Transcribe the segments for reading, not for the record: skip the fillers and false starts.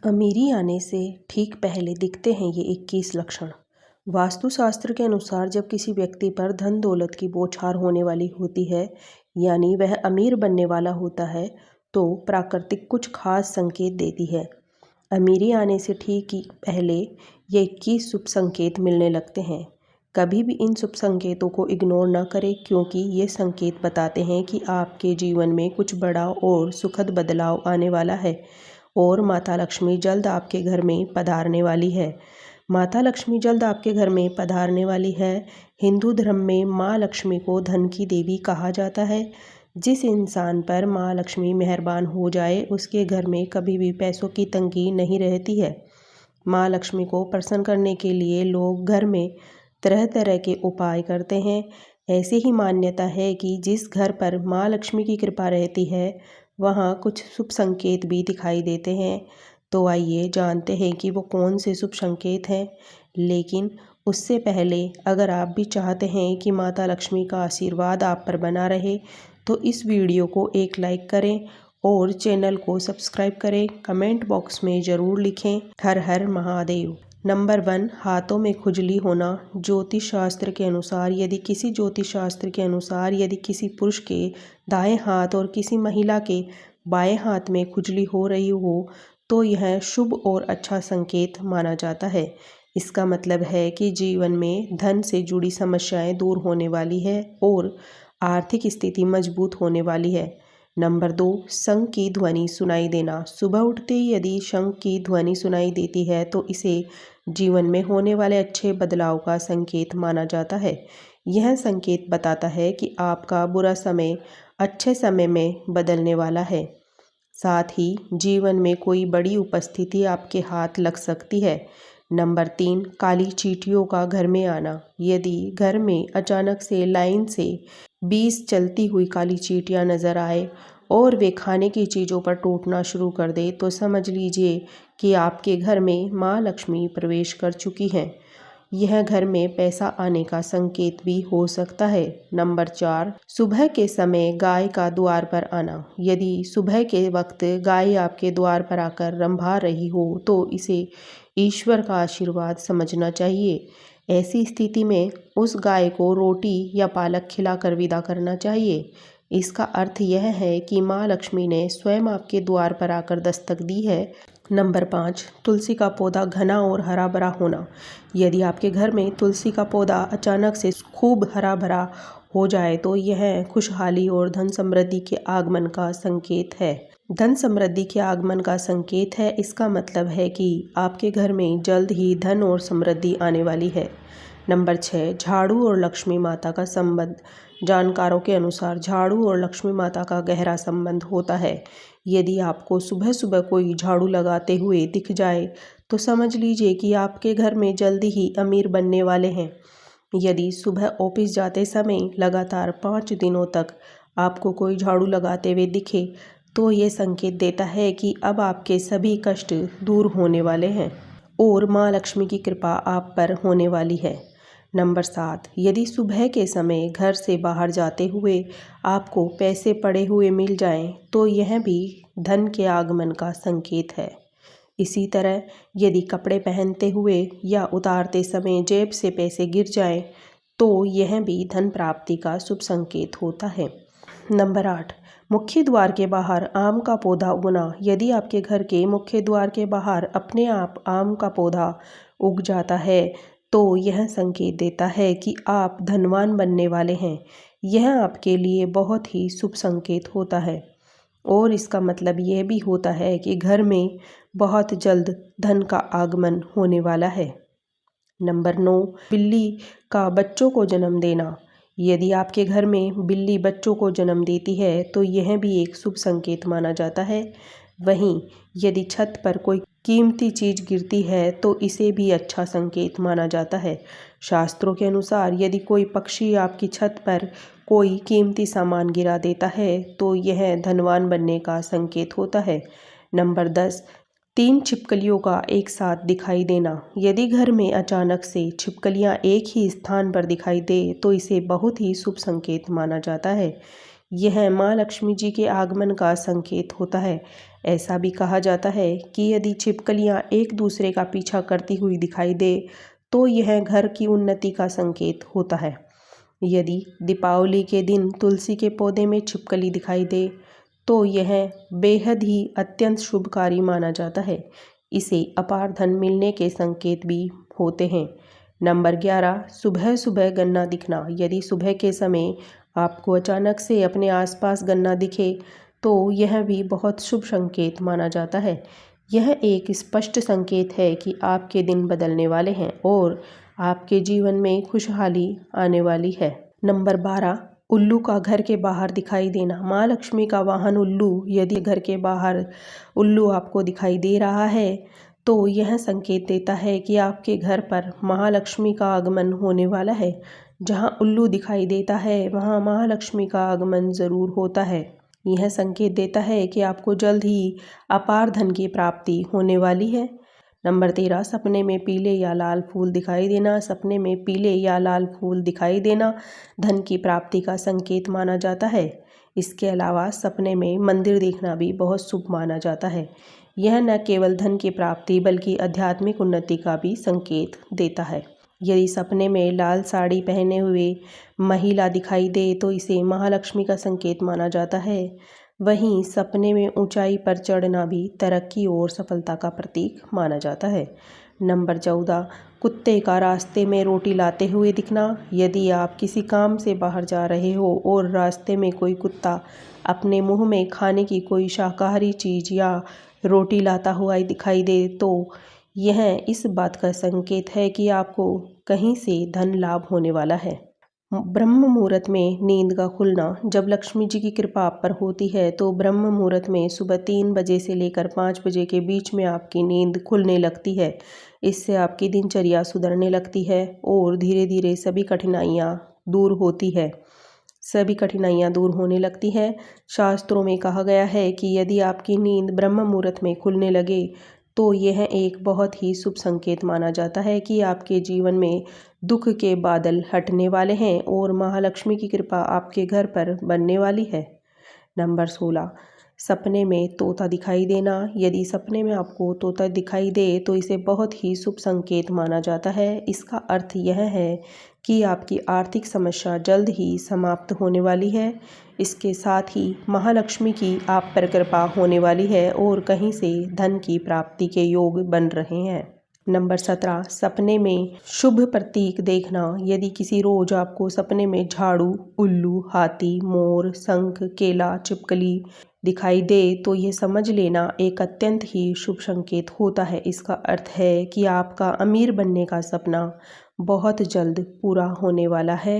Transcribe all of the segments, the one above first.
अमीरी आने से ठीक पहले दिखते हैं ये 21 लक्षण। वास्तुशास्त्र के अनुसार जब किसी व्यक्ति पर धन दौलत की बौछार होने वाली होती है, यानी वह अमीर बनने वाला होता है, तो प्राकृतिक कुछ खास संकेत देती है। अमीरी आने से ठीक ही पहले ये 21 शुभ संकेत मिलने लगते हैं। कभी भी इन शुभ संकेतों को इग्नोर न करें, क्योंकि ये संकेत बताते हैं कि आपके जीवन में कुछ बड़ा और सुखद बदलाव आने वाला है और माता लक्ष्मी जल्द आपके घर में पधारने वाली है। माता लक्ष्मी जल्द आपके घर में पधारने वाली है। हिंदू धर्म में माँ लक्ष्मी को धन की देवी कहा जाता है। जिस इंसान पर माँ लक्ष्मी मेहरबान हो जाए, उसके घर में कभी भी पैसों की तंगी नहीं रहती है। माँ लक्ष्मी को प्रसन्न करने के लिए लोग घर में तरह तरह के उपाय करते हैं। ऐसी ही मान्यता है कि जिस घर पर माँ लक्ष्मी की कृपा रहती है, वहाँ कुछ शुभ संकेत भी दिखाई देते हैं। तो आइए जानते हैं कि वो कौन से शुभ संकेत हैं। लेकिन उससे पहले अगर आप भी चाहते हैं कि माता लक्ष्मी का आशीर्वाद आप पर बना रहे, तो इस वीडियो को एक लाइक करें और चैनल को सब्सक्राइब करें। कमेंट बॉक्स में ज़रूर लिखें हर हर महादेव। नंबर 1, हाथों में खुजली होना। ज्योतिष शास्त्र के अनुसार यदि किसी पुरुष के दाएं हाथ और किसी महिला के बाएं हाथ में खुजली हो रही हो, तो यह शुभ और अच्छा संकेत माना जाता है। इसका मतलब है कि जीवन में धन से जुड़ी समस्याएं दूर होने वाली है और आर्थिक स्थिति मजबूत होने वाली है। नंबर 2, शंख की ध्वनि सुनाई देना। सुबह उठते ही यदि शंख की ध्वनि सुनाई देती है, तो इसे जीवन में होने वाले अच्छे बदलाव का संकेत माना जाता है। यह संकेत बताता है कि आपका बुरा समय अच्छे समय में बदलने वाला है। साथ ही जीवन में कोई बड़ी उपस्थिति आपके हाथ लग सकती है। नंबर 3, काली चींटियों का घर में आना। यदि घर में अचानक से लाइन से 20 चलती हुई काली चींटियां नजर आए और वे खाने की चीज़ों पर टूटना शुरू कर दे, तो समझ लीजिए कि आपके घर में माँ लक्ष्मी प्रवेश कर चुकी हैं। यह घर में पैसा आने का संकेत भी हो सकता है। नंबर 4, सुबह के समय गाय का द्वार पर आना। यदि सुबह के वक्त गाय आपके द्वार पर आकर रंभा रही हो, तो इसे ईश्वर का आशीर्वाद समझना चाहिए। ऐसी स्थिति में उस गाय को रोटी या पालक खिलाकर विदा करना चाहिए। इसका अर्थ यह है कि माँ लक्ष्मी ने स्वयं आपके द्वार पर आकर दस्तक दी है। नंबर 5, तुलसी का पौधा घना और हरा भरा होना। यदि आपके घर में तुलसी का पौधा अचानक से खूब हरा भरा हो जाए, तो यह खुशहाली और धन समृद्धि के आगमन का संकेत है। धन समृद्धि के आगमन का संकेत है, इसका मतलब है कि आपके घर में जल्द ही धन और समृद्धि आने वाली है। नंबर 6, झाड़ू और लक्ष्मी माता का संबंध। जानकारों के अनुसार झाड़ू और लक्ष्मी माता का गहरा संबंध होता है। यदि आपको सुबह सुबह कोई झाड़ू लगाते हुए दिख जाए, तो समझ लीजिए कि आपके घर में जल्दी ही अमीर बनने वाले हैं। यदि सुबह ऑफिस जाते समय लगातार 5 दिनों तक आपको कोई झाड़ू लगाते हुए दिखे, तो ये संकेत देता है कि अब आपके सभी कष्ट दूर होने वाले हैं और माँ लक्ष्मी की कृपा आप पर होने वाली है। नंबर 7, यदि सुबह के समय घर से बाहर जाते हुए आपको पैसे पड़े हुए मिल जाएं, तो यह भी धन के आगमन का संकेत है। इसी तरह यदि कपड़े पहनते हुए या उतारते समय जेब से पैसे गिर जाएं, तो यह भी धन प्राप्ति का शुभ संकेत होता है। नंबर 8, मुख्य द्वार के बाहर आम का पौधा उगना। यदि आपके घर के मुख्य द्वार के बाहर अपने आप आम का पौधा उग जाता है, तो यह संकेत देता है कि आप धनवान बनने वाले हैं। यह आपके लिए बहुत ही शुभ संकेत होता है और इसका मतलब यह भी होता है कि घर में बहुत जल्द धन का आगमन होने वाला है। नंबर 9, बिल्ली का बच्चों को जन्म देना। यदि आपके घर में बिल्ली बच्चों को जन्म देती है, तो यह भी एक शुभ संकेत माना जाता है। वहीं यदि छत पर कोई कीमती चीज गिरती है, तो इसे भी अच्छा संकेत माना जाता है। शास्त्रों के अनुसार यदि कोई पक्षी आपकी छत पर कोई कीमती सामान गिरा देता है, तो यह धनवान बनने का संकेत होता है। नंबर 10, 3 छिपकलियों का एक साथ दिखाई देना। यदि घर में अचानक से छिपकलियां एक ही स्थान पर दिखाई दे, तो इसे बहुत ही शुभ संकेत माना जाता है। यह माँ लक्ष्मी जी के आगमन का संकेत होता है। ऐसा भी कहा जाता है कि यदि छिपकलियाँ एक दूसरे का पीछा करती हुई दिखाई दे तो यह घर की उन्नति का संकेत होता है। यदि दीपावली के दिन तुलसी के पौधे में छिपकली दिखाई दे तो यह बेहद ही अत्यंत शुभकारी माना जाता है। इसे अपार धन मिलने के संकेत भी होते हैं। नंबर 11, सुबह सुबह गन्ना दिखना। यदि सुबह के समय आपको अचानक से अपने आसपास गन्ना दिखे तो यह भी बहुत शुभ संकेत माना जाता है। यह एक स्पष्ट संकेत है कि आपके दिन बदलने वाले हैं और आपके जीवन में खुशहाली आने वाली है। नंबर 12, उल्लू का घर के बाहर दिखाई देना। माँ लक्ष्मी का वाहन उल्लू। यदि घर के बाहर उल्लू आपको दिखाई दे रहा है तो यह संकेत देता है कि आपके घर पर महालक्ष्मी का आगमन होने वाला है। जहाँ उल्लू दिखाई देता है वहाँ महालक्ष्मी का आगमन ज़रूर होता है। यह संकेत देता है कि आपको जल्द ही अपार धन की प्राप्ति होने वाली है। नंबर 13, सपने में पीले या लाल फूल दिखाई देना। सपने में पीले या लाल फूल दिखाई देना धन की प्राप्ति का संकेत माना जाता है। इसके अलावा सपने में मंदिर देखना भी बहुत शुभ माना जाता है। यह न केवल धन की प्राप्ति बल्कि आध्यात्मिक उन्नति का भी संकेत देता है। यदि सपने में लाल साड़ी पहने हुए महिला दिखाई दे तो इसे महालक्ष्मी का संकेत माना जाता है। वहीं सपने में ऊंचाई पर चढ़ना भी तरक्की और सफलता का प्रतीक माना जाता है। नंबर 14, कुत्ते का रास्ते में रोटी लाते हुए दिखना। यदि आप किसी काम से बाहर जा रहे हो और रास्ते में कोई कुत्ता अपने मुंह में खाने की कोई शाकाहारी चीज़ या रोटी लाता हुआ दिखाई दे तो यह इस बात का संकेत है कि आपको कहीं से धन लाभ होने वाला है। ब्रह्म मुहूर्त में नींद का खुलना। जब लक्ष्मी जी की कृपा आप पर होती है तो ब्रह्म मुहूर्त में सुबह 3 बजे से लेकर 5 बजे के बीच में आपकी नींद खुलने लगती है। इससे आपकी दिनचर्या सुधरने लगती है और धीरे धीरे सभी कठिनाइयाँ दूर होती है। सभी कठिनाइयाँ दूर होने लगती है। शास्त्रों में कहा गया है कि यदि आपकी नींद ब्रह्म मुहूर्त में खुलने लगे तो यह एक बहुत ही शुभ संकेत माना जाता है कि आपके जीवन में दुख के बादल हटने वाले हैं और महालक्ष्मी की कृपा आपके घर पर बनने वाली है। नंबर 16, सपने में तोता दिखाई देना। यदि सपने में आपको तोता दिखाई दे तो इसे बहुत ही शुभ संकेत माना जाता है। इसका अर्थ यह है कि आपकी आर्थिक समस्या जल्द ही समाप्त होने वाली है। इसके साथ ही महालक्ष्मी की आप पर कृपा होने वाली है और कहीं से धन की प्राप्ति के योग बन रहे हैं। नंबर 17, सपने में शुभ प्रतीक देखना। यदि किसी रोज आपको सपने में झाड़ू, उल्लू, हाथी, मोर, शंख, केला, छिपकली दिखाई दे तो ये समझ लेना एक अत्यंत ही शुभ संकेत होता है। इसका अर्थ है कि आपका अमीर बनने का सपना बहुत जल्द पूरा होने वाला है।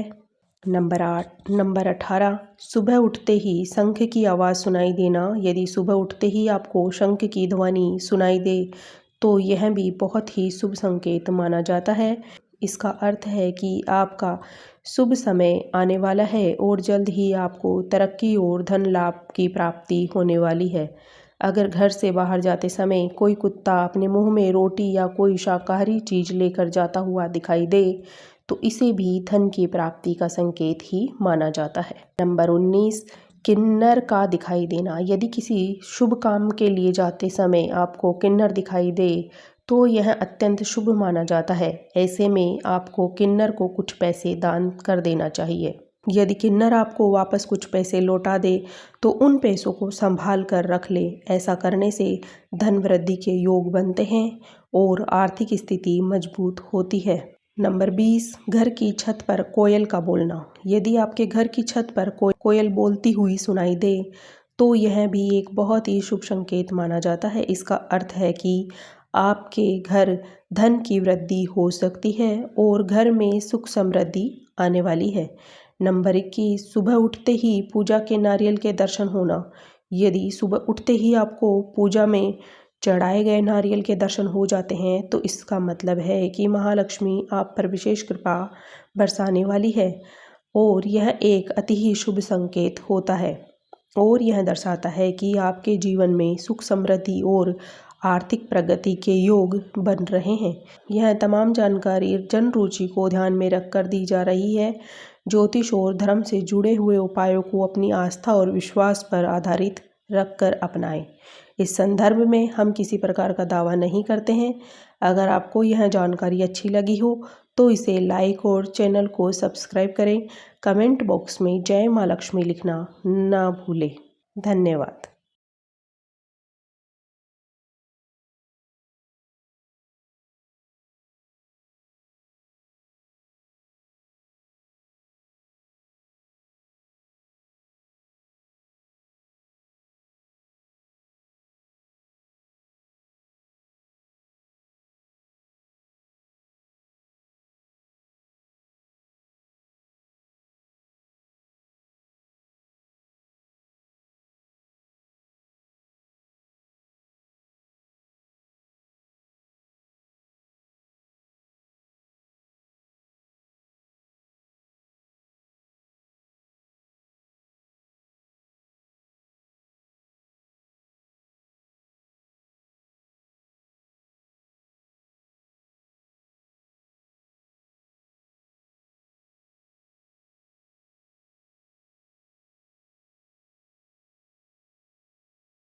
नंबर 18, सुबह उठते ही शंख की आवाज़ सुनाई देना। यदि सुबह उठते ही आपको शंख की ध्वनि सुनाई दे तो यह भी बहुत ही शुभ संकेत माना जाता है। इसका अर्थ है कि आपका शुभ समय आने वाला है और जल्द ही आपको तरक्की और धन लाभ की प्राप्ति होने वाली है। अगर घर से बाहर जाते समय कोई कुत्ता अपने मुंह में रोटी या कोई शाकाहारी चीज़ लेकर जाता हुआ दिखाई दे तो इसे भी धन की प्राप्ति का संकेत ही माना जाता है। नंबर 19, किन्नर का दिखाई देना। यदि किसी शुभ काम के लिए जाते समय आपको किन्नर दिखाई दे तो यह अत्यंत शुभ माना जाता है। ऐसे में आपको किन्नर को कुछ पैसे दान कर देना चाहिए। यदि किन्नर आपको वापस कुछ पैसे लौटा दे तो उन पैसों को संभाल कर रख ले। ऐसा करने से धन वृद्धि के योग बनते हैं और आर्थिक स्थिति मजबूत होती है। नंबर 20, घर की छत पर कोयल का बोलना। यदि आपके घर की छत पर कोयल बोलती हुई सुनाई दे तो यह भी एक बहुत ही शुभ संकेत माना जाता है। इसका अर्थ है कि आपके घर धन की वृद्धि हो सकती है और घर में सुख समृद्धि आने वाली है। नंबर 21, सुबह उठते ही पूजा के नारियल के दर्शन होना। यदि सुबह उठते ही आपको पूजा में चढ़ाए गए नारियल के दर्शन हो जाते हैं तो इसका मतलब है कि महालक्ष्मी आप पर विशेष कृपा बरसाने वाली है और यह एक अति ही शुभ संकेत होता है और यह दर्शाता है कि आपके जीवन में सुख समृद्धि और आर्थिक प्रगति के योग बन रहे हैं। यह तमाम जानकारी जन रुचि को ध्यान में रखकर दी जा रही है। ज्योतिष और धर्म से जुड़े हुए उपायों को अपनी आस्था और विश्वास पर आधारित रखकर अपनाएं। इस संदर्भ में हम किसी प्रकार का दावा नहीं करते हैं। अगर आपको यह जानकारी अच्छी लगी हो तो इसे लाइक और चैनल को सब्सक्राइब करें। कमेंट बॉक्स में जय माँ लक्ष्मी लिखना ना भूलें। धन्यवाद।